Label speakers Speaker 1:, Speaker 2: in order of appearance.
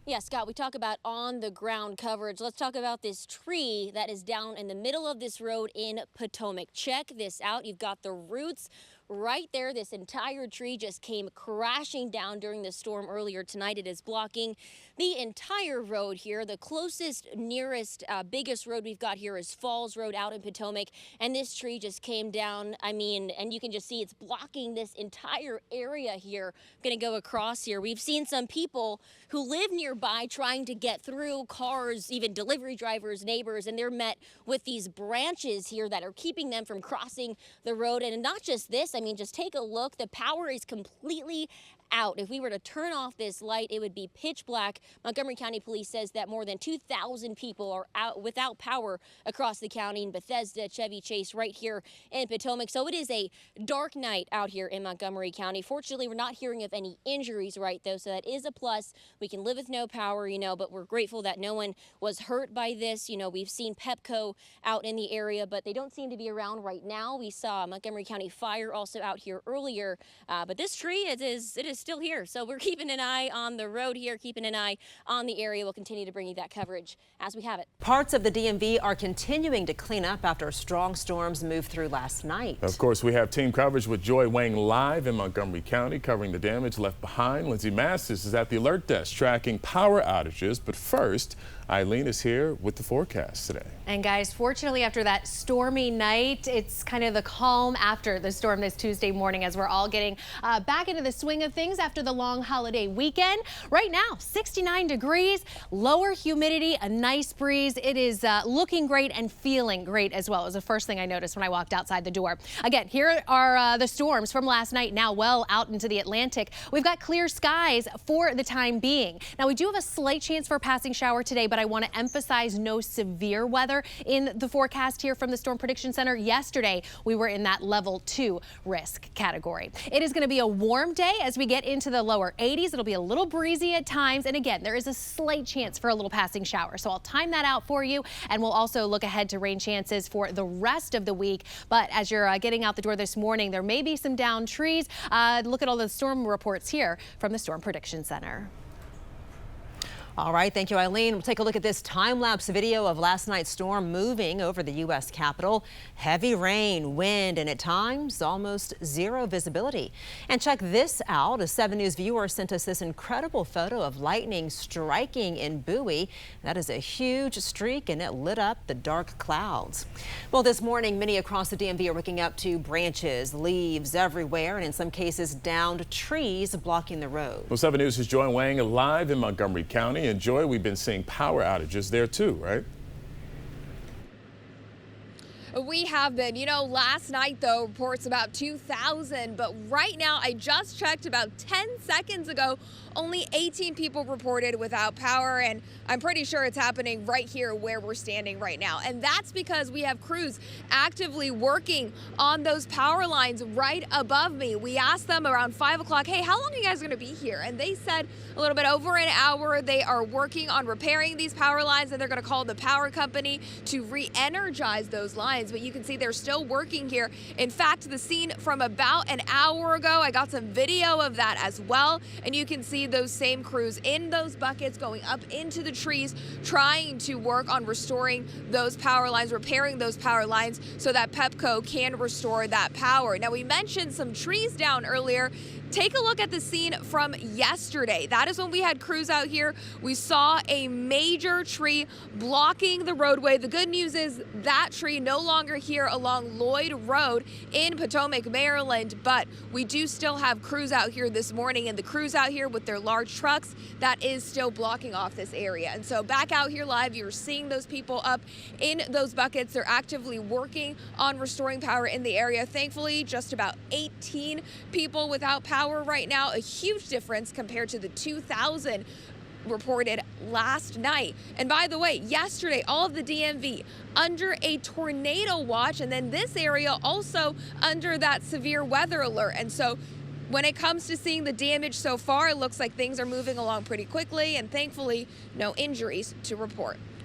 Speaker 1: Yeah, Scott, we talk about on-the-ground coverage. Let's talk about this tree that is down in the middle of this road in Potomac. Check this out. You've got the roots right there. This entire tree just came crashing down during the storm earlier tonight. It is blocking the entire road here. The closest, nearest, biggest road we've got here is Falls Road out in Potomac. And this tree just came down. I mean, and you can just see it's blocking this entire area here. I'm going to go across here. We've seen some people who live nearby trying to get through, cars, even delivery drivers, neighbors, and they're met with these branches here that are keeping them from crossing the road. And not just this, I mean, just take a look. The power is completely out. If we were to turn off this light, it would be pitch black. Montgomery County Police says that more than 2,000 people are out without power across the county in Bethesda, Chevy Chase, right here in Potomac. So it is a dark night out here in Montgomery County. Fortunately, we're not hearing of any injuries right though, so that is a plus. We can live with no power, but we're grateful that no one was hurt by this. We've seen Pepco out in the area, but they don't seem to be around right now. We saw Montgomery County Fire also out here earlier, but this tree, it is still here. So we're keeping an eye on the road here, keeping an eye on the area. We'll continue to bring you that coverage as we have it.
Speaker 2: Parts of the DMV are continuing to clean up after strong storms moved through last night.
Speaker 3: Of course, we have team coverage with Joy Wang live in Montgomery County covering the damage left behind. Lindsay Mastis is at the alert desk tracking power outages. But first, Eileen is here with the forecast today.
Speaker 4: And guys, fortunately, after that stormy night, it's kind of the calm after the storm this Tuesday morning as we're all getting back into the swing of things after the long holiday weekend. Right now, 69 degrees, lower humidity, a nice breeze. It is looking great and feeling great as well. It was the first thing I noticed when I walked outside the door. Again, here are the storms from last night, now well out into the Atlantic. We've got clear skies for the time being. Now, we do have a slight chance for a passing shower today, but I want to emphasize no severe weather in the forecast here from the Storm Prediction Center. Yesterday, we were in that level 2 risk category. It is going to be a warm day as we get into the lower 80s. It'll be a little breezy at times. And again, there is a slight chance for a little passing shower. So I'll time that out for you. And we'll also look ahead to rain chances for the rest of the week. But as you're getting out the door this morning, there may be some downed trees. Look at all the storm reports here from the Storm Prediction Center.
Speaker 2: All right, thank you, Eileen. We'll take a look at this time-lapse video of last night's storm moving over the U.S. Capitol. Heavy rain, wind, and at times almost zero visibility. And check this out. A 7 News viewer sent us this incredible photo of lightning striking in Bowie. That is a huge streak, and it lit up the dark clouds. Well, this morning, many across the DMV are waking up to branches, leaves everywhere, and in some cases, downed trees blocking the road.
Speaker 3: Well, 7 News is Joy Wang live in Montgomery County. And Joy, we've been seeing power outages there too, right?
Speaker 5: We have been. Last night, though, reports about 2,000. But right now, I just checked about 10 seconds ago, only 18 people reported without power. And I'm pretty sure it's happening right here where we're standing right now. And that's because we have crews actively working on those power lines right above me. We asked them around 5 o'clock, hey, how long are you guys going to be here? And they said a little bit over an hour. They are working on repairing these power lines, and they're going to call the power company to re-energize those lines. But you can see they're still working here. In fact, the scene from about an hour ago, I got some video of that as well. And you can see those same crews in those buckets going up into the trees, trying to work on restoring those power lines, repairing those power lines so that Pepco can restore that power. Now, we mentioned some trees down earlier. Take a look at the scene from yesterday. That is when we had crews out here. We saw a major tree blocking the roadway. The good news is that tree no longer here along Lloyd Road in Potomac, Maryland, but we do still have crews out here this morning, and the crews out here with their large trucks, that is still blocking off this area. And so back out here live, you're seeing those people up in those buckets. They're actively working on restoring power in the area. Thankfully, just about 18 people without power right now, a huge difference compared to the 2,000 reported last night. And by the way, yesterday, all of the DMV under a tornado watch, and then this area also under that severe weather alert. And so when it comes to seeing the damage so far, it looks like things are moving along pretty quickly, and thankfully, no injuries to report.